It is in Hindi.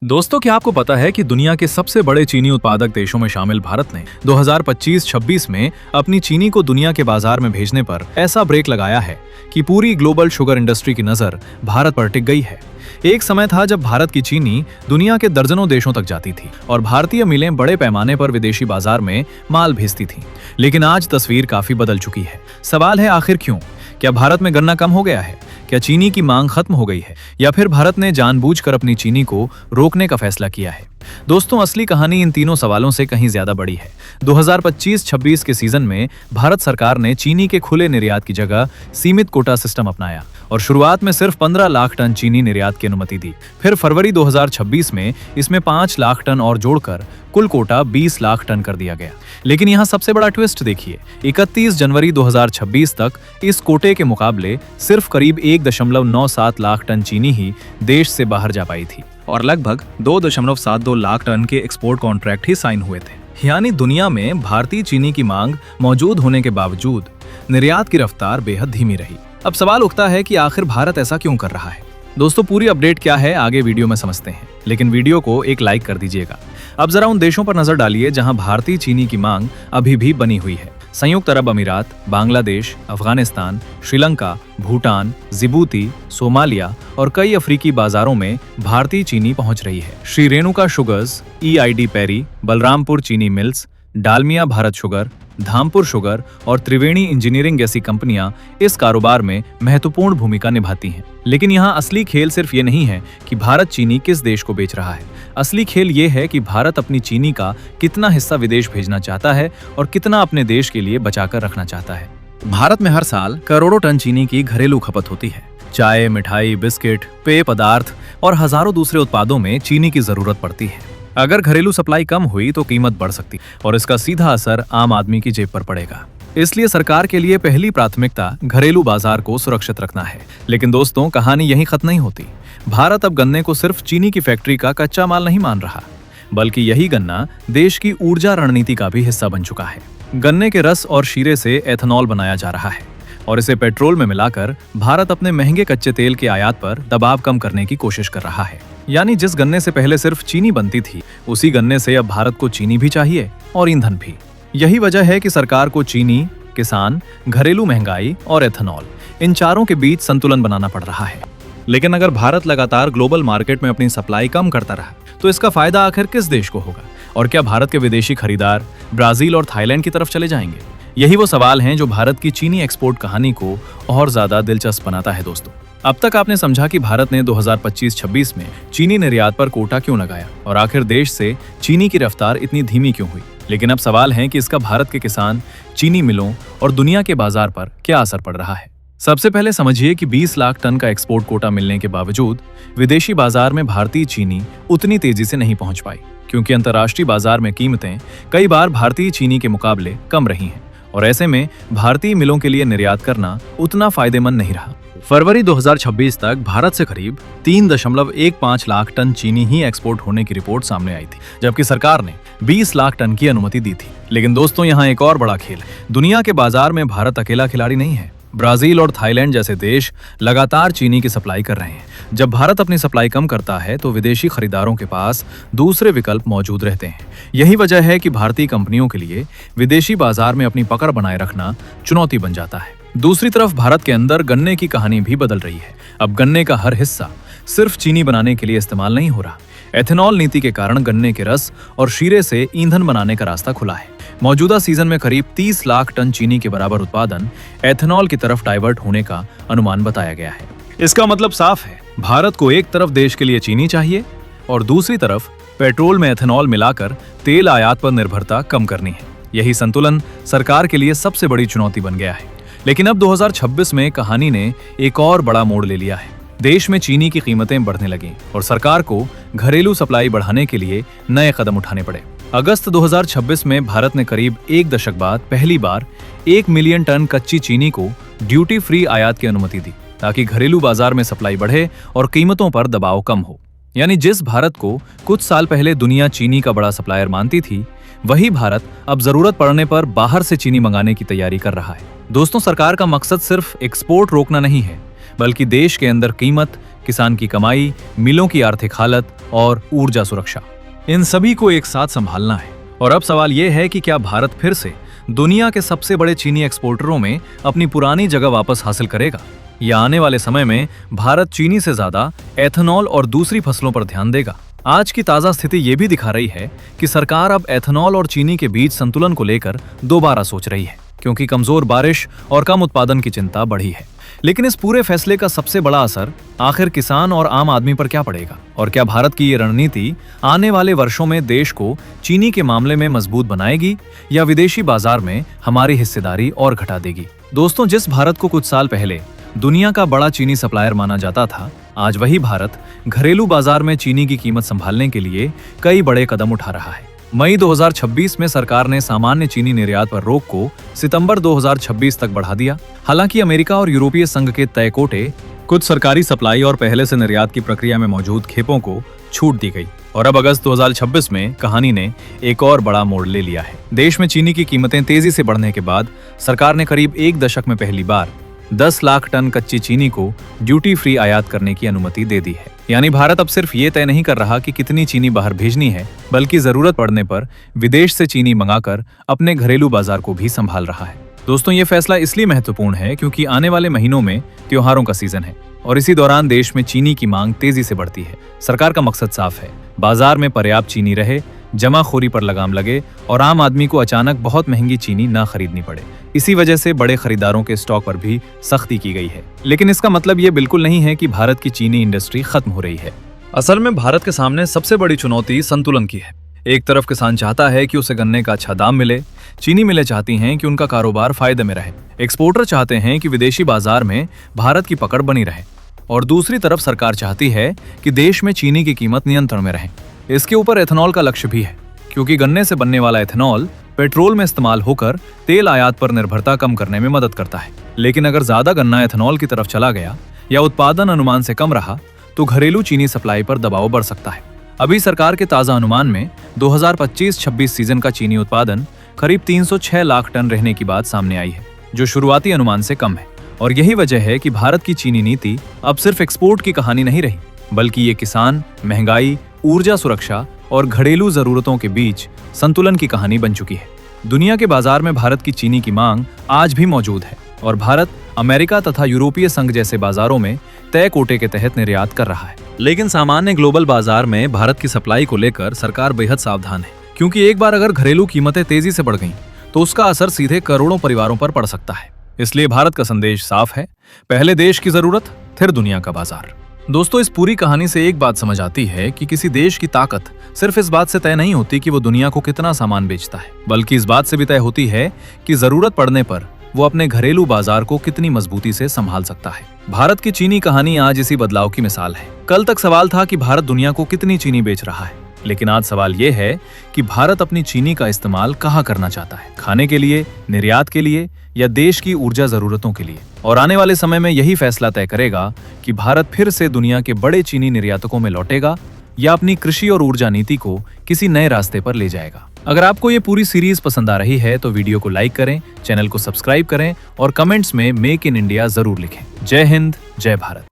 दोस्तों, क्या आपको पता है कि दुनिया के सबसे बड़े चीनी उत्पादक देशों में शामिल भारत ने 2025-26 में अपनी चीनी को दुनिया के बाजार में भेजने पर ऐसा ब्रेक लगाया है कि पूरी ग्लोबल शुगर इंडस्ट्री की नजर भारत पर टिक गई है। एक समय था जब भारत की चीनी दुनिया के दर्जनों देशों तक जाती थी और भारतीय मिलें बड़े पैमाने पर विदेशी बाजार में माल भेजती थीं। लेकिन आज तस्वीर काफी बदल चुकी है। सवाल है, आखिर क्यों? क्या भारत में गन्ना कम हो गया है? क्या चीनी की मांग खत्म हो गई है? या फिर भारत ने जानबूझकर अपनी चीनी को रोकने का फैसला किया है? दोस्तों, असली कहानी इन तीनों सवालों से कहीं ज्यादा बड़ी है। 2025-26 के सीजन में भारत सरकार ने चीनी के खुले निर्यात की जगह सीमित कोटा सिस्टम अपनाया और शुरुआत में सिर्फ 15 लाख टन चीनी निर्यात की अनुमति दी। फिर फरवरी 2026 में इसमें 5 लाख टन और जोड़कर कुल कोटा 20 लाख टन कर दिया गया। लेकिन यहाँ सबसे बड़ा ट्विस्ट देखिए, 31 जनवरी 2026 तक इस कोटे के मुकाबले सिर्फ करीब 1.97 लाख टन चीनी ही देश से बाहर जा पाई थी और लगभग 2.72 लाख टन के एक्सपोर्ट कॉन्ट्रैक्ट ही साइन हुए थे। यानी दुनिया में भारतीय चीनी की मांग मौजूद होने के बावजूद निर्यात की रफ्तार बेहद धीमी रही। अब सवाल उठता है कि आखिर भारत ऐसा क्यों कर रहा है? दोस्तों, पूरी अपडेट क्या है आगे वीडियो में समझते हैं, लेकिन वीडियो को एक लाइक कर दीजिएगा। अब जरा उन देशों पर नजर डालिए जहां भारतीय चीनी की मांग अभी भी बनी हुई है। संयुक्त अरब अमीरात, बांग्लादेश, अफगानिस्तान, श्रीलंका, भूटान, जिबूती, सोमालिया और कई अफ्रीकी बाजारों में भारतीय चीनी पहुंच रही है। Shri Renuka sugars, EID Parry, Balrampur Chini mills, Dalmia Bharat sugar, Dhampur sugar और त्रिवेणी इंजीनियरिंग जैसी कंपनियां इस कारोबार में महत्वपूर्ण भूमिका निभाती हैं। लेकिन यहाँ असली खेल सिर्फ ये नहीं है कि भारत चीनी किस देश को बेच रहा है। असली खेल ये है कि भारत अपनी चीनी का कितना हिस्सा विदेश भेजना चाहता है और कितना अपने देश के लिए बचाकर रखना चाहता है। भारत में हर साल करोड़ों टन चीनी की घरेलू खपत होती है। चाय, मिठाई, बिस्किट, पेय पदार्थ और हजारों दूसरे उत्पादों में चीनी की जरूरत पड़ती है। अगर घरेलू सप्लाई कम हुई तो कीमत बढ़ सकती और इसका सीधा असर आम आदमी की जेब पर पड़ेगा। इसलिए सरकार के लिए पहली प्राथमिकता घरेलू बाजार को सुरक्षित रखना है। लेकिन दोस्तों, कहानी यहीं खत्म नहीं होती। भारत अब गन्ने को सिर्फ चीनी की फैक्ट्री का कच्चा माल नहीं मान रहा, बल्कि यही गन्ना देश की ऊर्जा रणनीति का भी हिस्सा बन चुका है। गन्ने के रस और शीरे से एथेनॉल बनाया जा रहा है और इसे पेट्रोल में मिलाकर भारत अपने महंगे कच्चे तेल के आयात पर दबाव कम करने की कोशिश कर रहा है। यानी जिस गन्ने से पहले सिर्फ चीनी बनती थी, उसी गन्ने से अब भारत को चीनी भी चाहिए और ईंधन भी। यही वजह है कि सरकार को चीनी, किसान, घरेलू महंगाई और एथेनॉल, इन चारों के बीच संतुलन बनाना पड़ रहा है। लेकिन अगर भारत लगातार ग्लोबल मार्केट में अपनी सप्लाई कम करता रहा तो इसका फायदा आखिर किस देश को होगा? और क्या भारत के विदेशी खरीदार ब्राजील और थाईलैंड की तरफ चले जाएंगे? यही वो सवाल हैं जो भारत की चीनी एक्सपोर्ट कहानी को और ज्यादा दिलचस्प बनाता है। दोस्तों, अब तक आपने समझा कि भारत ने 2025-26 में चीनी निर्यात पर कोटा क्यों लगाया और आखिर देश से चीनी की रफ्तार इतनी धीमी क्यों हुई। लेकिन अब सवाल है कि इसका भारत के किसान, चीनी मिलों और दुनिया के बाजार पर क्या असर पड़ रहा है। सबसे पहले समझिए कि 20 लाख टन का एक्सपोर्ट कोटा मिलने के बावजूद विदेशी बाजार में भारतीय चीनी उतनी तेजी से नहीं पहुंच पाई, क्योंकि अंतर्राष्ट्रीय बाजार में कीमतें कई बार भारतीय चीनी के मुकाबले कम रही हैं और ऐसे में भारतीय मिलों के लिए निर्यात करना उतना फायदेमंद नहीं रहा। फरवरी 2026 तक भारत से करीब 3.15 लाख टन चीनी ही एक्सपोर्ट होने की रिपोर्ट सामने आई थी, जबकि सरकार ने 20 लाख टन की अनुमति दी थी। लेकिन दोस्तों, यहाँ एक और बड़ा खेल है। दुनिया के बाजार में भारत अकेला खिलाड़ी नहीं है। ब्राजील और थाईलैंड जैसे देश लगातार चीनी की सप्लाई कर रहे हैं। जब भारत अपनी सप्लाई कम करता है तो विदेशी खरीदारों के पास दूसरे विकल्प मौजूद रहते हैं। यही वजह है कि भारतीय कंपनियों के लिए विदेशी बाजार में अपनी पकड़ बनाए रखना चुनौती बन जाता है। दूसरी तरफ भारत के अंदर गन्ने की कहानी भी बदल रही है। अब गन्ने का हर हिस्सा सिर्फ चीनी बनाने के लिए इस्तेमाल नहीं हो रहा। एथेनॉल नीति के कारण गन्ने के रस और शीरे से ईंधन बनाने का रास्ता खुला है। मौजूदा सीजन में करीब 30 लाख टन चीनी के बराबर उत्पादन एथेनॉल की तरफ डाइवर्ट होने का अनुमान बताया गया है। इसका मतलब साफ है, भारत को एक तरफ देश के लिए चीनी चाहिए और दूसरी तरफ पेट्रोल में एथेनॉल मिलाकर तेल आयात पर निर्भरता कम करनी है। यही संतुलन सरकार के लिए सबसे बड़ी चुनौती बन गया है। लेकिन अब 2026 में कहानी ने एक और बड़ा मोड़ ले लिया है। देश में चीनी की कीमतें बढ़ने लगीं और सरकार को घरेलू सप्लाई बढ़ाने के लिए नए कदम उठाने पड़े। अगस्त 2026 में भारत ने करीब एक दशक बाद पहली बार 1 मिलियन टन कच्ची चीनी को ड्यूटी फ्री आयात की अनुमति दी, ताकि घरेलू बाजार में सप्लाई बढ़े और कीमतों पर दबाव कम हो। यानी जिस भारत को कुछ साल पहले दुनिया चीनी का बड़ा सप्लायर मानती थी, वही भारत अब जरूरत पड़ने पर बाहर से चीनी मंगाने की तैयारी कर रहा है। दोस्तों, सरकार का मकसद सिर्फ एक्सपोर्ट रोकना नहीं है, बल्कि देश के अंदर कीमत, किसान की कमाई, मिलों की आर्थिक हालत और ऊर्जा सुरक्षा, इन सभी को एक साथ संभालना है। और अब सवाल यह है कि क्या भारत फिर से दुनिया के सबसे बड़े चीनी एक्सपोर्टरों में अपनी पुरानी जगह वापस हासिल करेगा, या आने वाले समय में भारत चीनी से ज्यादा एथेनॉल और दूसरी फसलों पर ध्यान देगा। आज की ताजा स्थिति ये भी दिखा रही है कि सरकार अब एथेनॉल और चीनी के बीच संतुलन को लेकर दोबारा सोच रही है, क्योंकि कमजोर बारिश और कम उत्पादन की चिंता बढ़ी है। लेकिन इस पूरे फैसले का सबसे बड़ा असर आखिर किसान और आम आदमी पर क्या पड़ेगा, और क्या भारत की ये रणनीति आने वाले वर्षों में देश को चीनी के मामले में मजबूत बनाएगी या विदेशी बाजार में हमारी हिस्सेदारी और घटा देगी। दोस्तों, जिस भारत को कुछ साल पहले दुनिया का बड़ा चीनी सप्लायर माना जाता था, आज वही भारत घरेलू बाजार में चीनी की कीमत संभालने के लिए कई बड़े कदम उठा रहा है। मई 2026 में सरकार ने सामान्य चीनी निर्यात पर रोक को सितंबर 2026 तक बढ़ा दिया। हालांकि अमेरिका और यूरोपीय संघ के तय कोटे, कुछ सरकारी सप्लाई और पहले से निर्यात की प्रक्रिया में मौजूद खेपों को छूट दी गई। और अब अगस्त 2026 में कहानी ने एक और बड़ा मोड़ ले लिया है। देश में चीनी की कीमतें तेजी से बढ़ने के बाद सरकार ने करीब एक दशक में पहली बार 10 लाख टन कच्ची चीनी को ड्यूटी फ्री आयात करने की अनुमति दे दी है। यानी भारत अब सिर्फ ये तय नहीं कर रहा कि कितनी चीनी बाहर भेजनी है, बल्कि जरूरत पड़ने पर विदेश से चीनी मंगाकर अपने घरेलू बाजार को भी संभाल रहा है। दोस्तों, ये फैसला इसलिए महत्वपूर्ण है क्योंकि आने वाले महीनों में त्योहारों का सीजन है और इसी दौरान देश में चीनी की मांग तेजी से बढ़ती है। सरकार का मकसद साफ है, बाजार में पर्याप्त चीनी रहे, जमाखोरी पर लगाम लगे और आम आदमी को अचानक बहुत महंगी चीनी ना खरीदनी पड़े। इसी वजह से बड़े खरीदारों के स्टॉक पर भी सख्ती की गई है। लेकिन इसका मतलब ये बिल्कुल नहीं है कि भारत की चीनी इंडस्ट्री खत्म हो रही है। असल में भारत के सामने सबसे बड़ी चुनौती संतुलन की है। एक तरफ किसान चाहता है कि उसे गन्ने का अच्छा दाम मिले, चीनी मिलें चाहती हैं कि उनका कारोबार फायदे में रहे, एक्सपोर्टर चाहते हैं कि विदेशी बाजार में भारत की पकड़ बनी रहे, और दूसरी तरफ सरकार चाहती है कि देश में चीनी की कीमत नियंत्रण में रहे। इसके ऊपर एथेनॉल का लक्ष्य भी है, क्योंकि गन्ने से बनने वाला एथेनॉल पेट्रोल में इस्तेमाल होकर तेल आयात पर निर्भरता कम करने में मदद करता है। लेकिन अगर ज्यादा गन्ना एथेनॉल की तरफ चला गया या उत्पादन अनुमान से कम रहा तो घरेलू चीनी सप्लाई पर दबाव बढ़ सकता है। अभी सरकार के ताजा अनुमान में 2025-26 सीजन का चीनी उत्पादन करीब 306 लाख टन रहने की बात सामने आई है, जो शुरुआती अनुमान से कम है। और यही वजह है कि भारत की चीनी नीति अब सिर्फ एक्सपोर्ट की कहानी नहीं रही, बल्कि ये किसान, महंगाई, ऊर्जा सुरक्षा और घरेलू जरूरतों के बीच संतुलन की कहानी बन चुकी है। दुनिया के बाजार में भारत की चीनी की मांग आज भी मौजूद है और भारत अमेरिका तथा यूरोपीय संघ जैसे बाजारों में तय कोटे के तहत निर्यात कर रहा है। लेकिन सामान्य ग्लोबल बाजार में भारत की सप्लाई को लेकर सरकार बेहद सावधान है, क्योंकि एक बार अगर घरेलू कीमतें तेजी से बढ़ गईं, तो उसका असर सीधे करोड़ों परिवारों पर पड़ सकता है। इसलिए भारत का संदेश साफ है, पहले देश की जरूरत, फिर दुनिया का बाजार। दोस्तों, इस पूरी कहानी से एक बात समझ आती है कि किसी देश की ताकत सिर्फ इस बात से तय नहीं होती कि वो दुनिया को कितना सामान बेचता है, बल्कि इस बात से भी तय होती है कि जरूरत पड़ने पर वो अपने घरेलू बाजार को कितनी मजबूती से संभाल सकता है। भारत की चीनी कहानी आज इसी बदलाव की मिसाल है। कल तक सवाल था कि भारत दुनिया को कितनी चीनी बेच रहा है, लेकिन आज सवाल ये है कि भारत अपनी चीनी का इस्तेमाल कहाँ करना चाहता है, खाने के लिए, निर्यात के लिए या देश की ऊर्जा जरूरतों के लिए। और आने वाले समय में यही फैसला तय करेगा कि भारत फिर से दुनिया के बड़े चीनी निर्यातकों में लौटेगा या अपनी कृषि और ऊर्जा नीति को किसी नए रास्ते पर ले जाएगा। अगर आपको ये पूरी सीरीज पसंद आ रही है तो वीडियो को लाइक करें, चैनल को सब्सक्राइब करें और कमेंट्स में मेक इन इंडिया जरूर लिखें। जय हिंद, जय भारत।